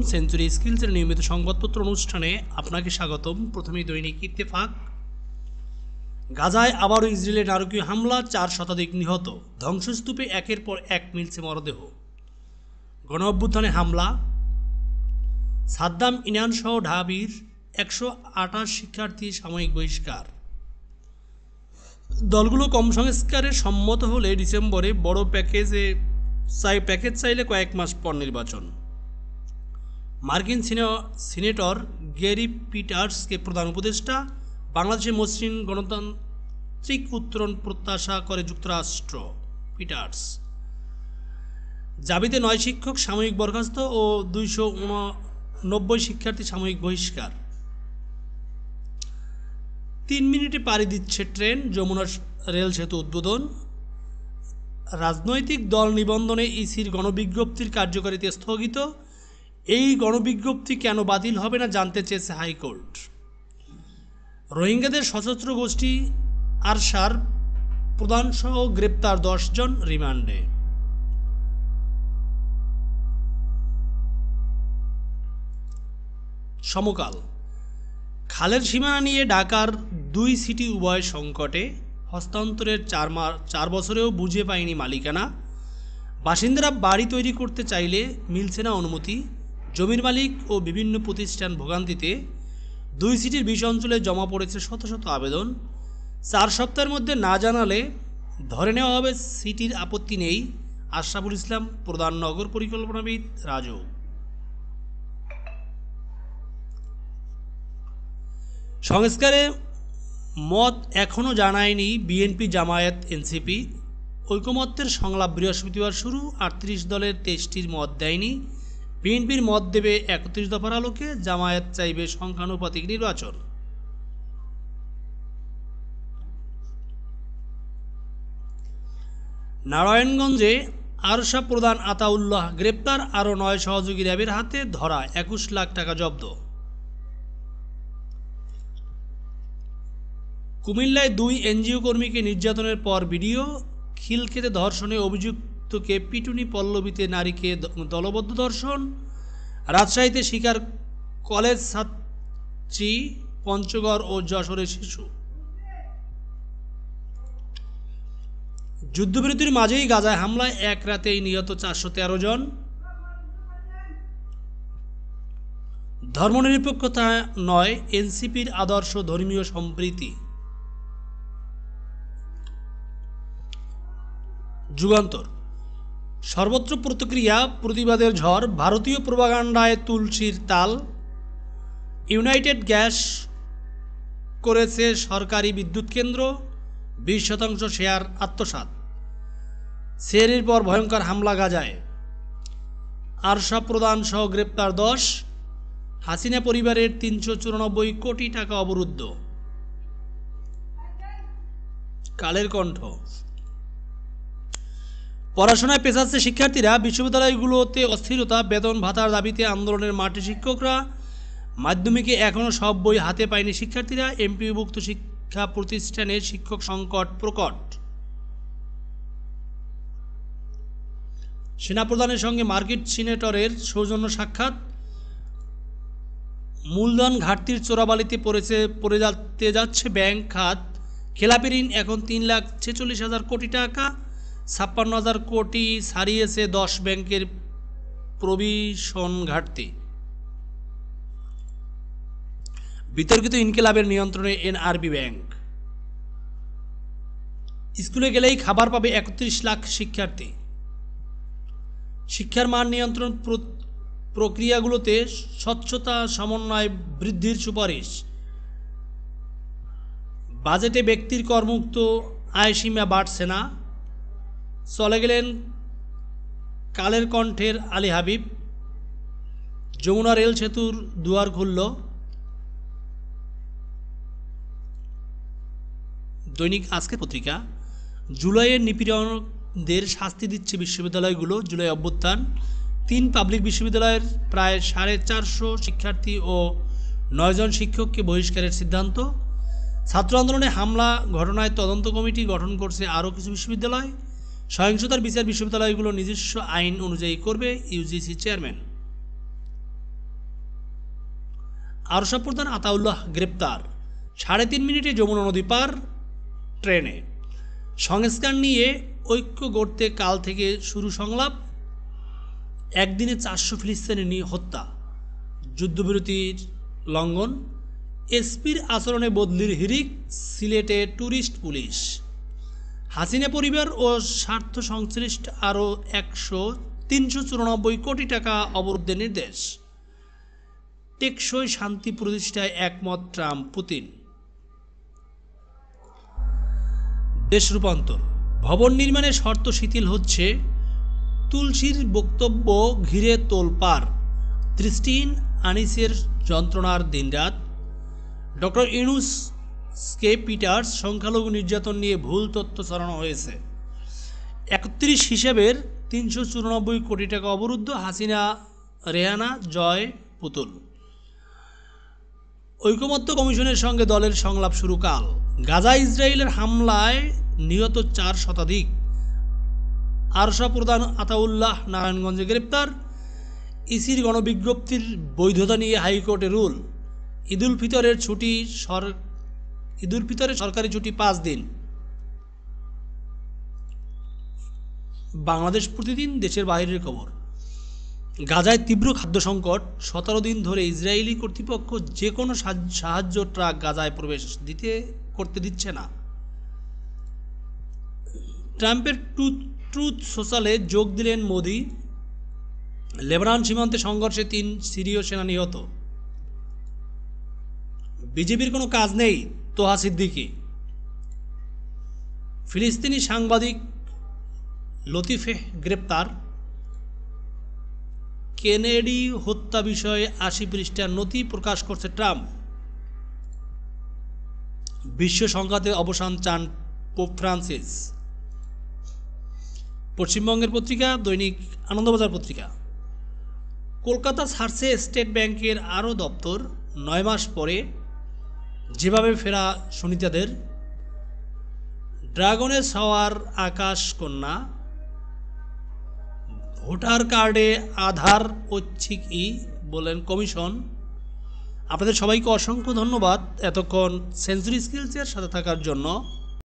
Century স্কিলসের নিয়মিত সংবাদপত্র অনুষ্ঠানে আপনাকে স্বাগতম। প্রথমেই দৈনিক ইত্তেফাক। গাজায় আবারও ইসরায়েলের নারকীয় হামলা, 4 শতাধিক নিহত, ধ্বংসস্তূপে একের পর এক মিলছে মরদেহ। গণ অভ্যুত্থানে হামলা, সাদ্দাম ইনানসহ ঢাবির 128 শিক্ষার্থী সাময়িক বহিষ্কার। দলগুলো কম সংস্কারে সম্মত হলে ডিসেম্বরে বড় প্যাকেজ চাইলে কয়েক মাস পর নির্বাচন। মার্কিন সিনেটর গ্যারি পিটার্সকে প্রধান উপদেষ্টা, বাংলাদেশে মসৃণ গণতান্ত্রিক উত্তরণ প্রত্যাশা করে যুক্তরাষ্ট্র। পিটার্স। জাবিতে 9 শিক্ষক সাময়িক বরখাস্ত ও 290 শিক্ষার্থী সাময়িক বহিষ্কার। 3 মিনিটে পাড়ি দিচ্ছে ট্রেন, যমুনা রেল সেতু উদ্বোধন। রাজনৈতিক দল নিবন্ধনে ইসির গণবিজ্ঞপ্তির কার্যকারিতা স্থগিত, এই গণবিজ্ঞপ্তি কেন বাতিল হবে না জানতে চেয়েছে হাইকোর্ট। রোহিঙ্গাদের সশস্ত্র গোষ্ঠী আরসার প্রধানসহ গ্রেপ্তার 10 জন রিমান্ডে। সমকাল। খালের সীমানা নিয়ে ঢাকার 2 সিটি উভয় সংকটে, হস্তান্তরের 4 বছরেও বুঝে পায়নি মালিকানা। বাসিন্দারা বাড়ি তৈরি করতে চাইলে মিলছে না অনুমতি। জমির মালিক ও বিভিন্ন প্রতিষ্ঠান ভোগান্তিতে। 2 সিটির 20 অঞ্চলে জমা পড়েছে শত শত আবেদন। 4 সপ্তাহের মধ্যে না জানালে ধরে নেওয়া হবে। সিটির আপত্তি নেই, আশরাফুল ইসলাম প্রধান নগর পরিকল্পনাবিদ রাজু। সংস্কারে মত এখনও জানায়নি বিএনপি, জামায়াত, এনসিপি। ঐকমত্যের সংলাপ বৃহস্পতিবার শুরু, 38 দলের 23টির মত দেয়নি। বিএনপির মত দেবে 31 দফার আলোকে, জামায়াত চাইবে সংখ্যানুপাতিক নির্বাচন। নারায়ণগঞ্জে আরশা প্রধান আতাউল্লাহ গ্রেপ্তার, আরও 9 সহযোগী র্যাবের হাতে ধরা, 21 লাখ টাকা জব্দ। কুমিল্লায় 2 এনজিও কর্মীকে নির্যাতনের পর ভিডিও, খিলক্ষেতে ধর্ষণে অভিযুক্তকে পিটুনি, পল্লবীতে নারীকে দলবদ্ধ ধর্ষণ। রাজশাহীতে শিকার কলেজ ছাত্রী, পঞ্চগড় ও যশোরের শিশু। যুদ্ধবিরতির মাঝেই গাজায় হামলায় এক রাতেই নিহত 413 জন। ধর্মনিরপেক্ষতা নয় এনসিপির আদর্শ, ধর্মীয় সম্প্রীতি। যুগান্তর। সর্বত্র প্রতিক্রিয়া, প্রতিবাদের ঝড়, ভারতীয় প্রোপাগান্ডায় তুলসীর তাল। ইউনাইটেড গ্যাস করেছে সরকারি বিদ্যুৎ কেন্দ্র, 20% শেয়ার আত্মসাৎ। সেহরির পর ভয়ঙ্কর হামলা গাজায়, আরশা প্রধান সহ গ্রেপ্তার 10। হাসিনা পরিবারের 394 কোটি টাকা অবরুদ্ধ। কালের কণ্ঠ। পড়াশোনায় পেছাচ্ছে শিক্ষার্থীরা, বিশ্ববিদ্যালয়গুলোতে অস্থিরতা, বেতন ভাতার দাবিতে আন্দোলনের মাঠে শিক্ষকরা। মাধ্যমিকে এখনও সব বই হাতে পায়নি শিক্ষার্থীরা, এমপিওভুক্ত শিক্ষা প্রতিষ্ঠানে শিক্ষক সংকট প্রকট। সেনাপ্রধানের সঙ্গে মার্কিন সিনেটরের সৌজন্য সাক্ষাৎ। মূলধন ঘাটতির চোরাবালিতে পড়ে যাচ্ছে ব্যাংক খাত, খেলাপি ঋণ এখন 3,46,000 কোটি টাকা, 56,000 কোটি ছাড়িয়েছে 10 ব্যাংকের প্রভিশন ঘাটতি। বিতর্কিত ইনকিলাবের নিয়ন্ত্রণে এনআরবি ব্যাংক। স্কুলে গেলেই খাবার পাবে 31 লাখ শিক্ষার্থী। শিক্ষার মান নিয়ন্ত্রণ প্রক্রিয়াগুলোতে স্বচ্ছতা, সমন্বয় বৃদ্ধির সুপারিশ। বাজেটে ব্যক্তির করমুক্ত আয়সীমা বাড়ছে না, চলে গেলেন কালের কণ্ঠের আলী হাবিব। যমুনা রেল সেতুর দুয়ার খুলল। দৈনিক আজকের পত্রিকা। জুলাইয়ের নিপীড়নদের শাস্তি দিচ্ছে বিশ্ববিদ্যালয়গুলো, জুলাই অভ্যুত্থান। 3 পাবলিক বিশ্ববিদ্যালয়ের প্রায় 450 শিক্ষার্থী ও 9 জন শিক্ষককে বহিষ্কারের সিদ্ধান্ত। ছাত্র আন্দোলনে হামলা ঘটনায় তদন্ত কমিটি গঠন করছে আরও কিছু বিশ্ববিদ্যালয়। সহিংসতার বিচার বিশ্ববিদ্যালয়গুলো নিজস্ব আইন অনুযায়ী করবে, ইউজিসি চেয়ারম্যান। আরশা প্রধান আতাউল্লাহ গ্রেপ্তার, 3.5 মিনিটে যমুনা নদী পার ট্রেনে। সংস্কার নিয়ে ঐক্য গড়তে কাল থেকে শুরু সংলাপ। একদিনে 400 ফিলিস্তিনি হত্যা, যুদ্ধবিরতির লঙ্ঘন। এসপির আচরণে বদলির হিড়িক, সিলেটে ট্যুরিস্ট পুলিশ। হাসিনা পরিবার ও স্বার্থ সংশ্লিষ্ট আরও 394 কোটি টাকা অবরুদ্ধের নির্দেশ। টেকসই শান্তি প্রতিষ্ঠায় একমত ট্রাম্প পুতিন। দেশ রূপান্তর, ভবন নির্মাণের শর্ত শিথিল হচ্ছে। তুলসীর বক্তব্য ঘিরে তোলপাড়, তৃষ্টিহীন আনিসের যন্ত্রণার দিনরাত। ডক্টর ইউনূসকে পিটার্স, সংখ্যালঘু নির্যাতন নিয়ে ভুল তথ্য ছড়ানো হয়েছে। 31 হিসাবের 394 কোটি টাকা অবরুদ্ধ, হাসিনা রেহানা জয় পুতুল। ঐকমত্য কমিশনের সঙ্গে দলের সংলাপ শুরু কাল। গাজা ইসরায়েলের হামলায় নিহত 4 শতাধিক। আরশা প্রধান আতাউল্লাহ নারায়ণগঞ্জে গ্রেপ্তার। ইসির গণবিজ্ঞপ্তির বৈধতা নিয়ে হাইকোর্টে রুল। ঈদুল ফিতরে সরকারি ছুটি 5 দিন। বাংলাদেশ প্রতিদিন, দেশের বাইরের খবর। গাজায় তীব্র খাদ্য সংকট, 17 দিন ধরে ইসরায়েলি কর্তৃপক্ষ যে কোনো সাহায্য ট্রাক গাজায় প্রবেশ করতে দিচ্ছে না। ট্রাম্পের ট্রুথ সোশ্যালে যোগ দিলেন মোদি। লেবানন সীমান্তে সংঘর্ষে 3 সিরীয় সেনা নিহত। বিজেপির কোনো কাজ নেই, তোহা সিদ্দিকী। ফিলিস্তিনি সাংবাদিক লতিফেহ গ্রেপ্তার। কেনেডি হত্যা বিষয়ে 80 পৃষ্ঠার নথি প্রকাশ করছে ট্রাম্প। বিশ্ব সংঘাতে অবসান চান পোপ ফ্রান্সিস। পশ্চিমবঙ্গের পত্রিকা দৈনিক আনন্দবাজার পত্রিকা। কলকাতা ছাড়ছে স্টেট ব্যাংকের আরও দপ্তর, 9 মাস পরে যেভাবে ফেরা সুনিতাদের। ড্রাগনে সওয়ার আকাশ কন্যা, ভোটার কার্ডে আধার ঐচ্ছিকই বলেন কমিশন। আপনাদের সবাইকে অসংখ্য ধন্যবাদ এতক্ষণ সেঞ্চুরি স্কিলসের সাথে থাকার জন্য।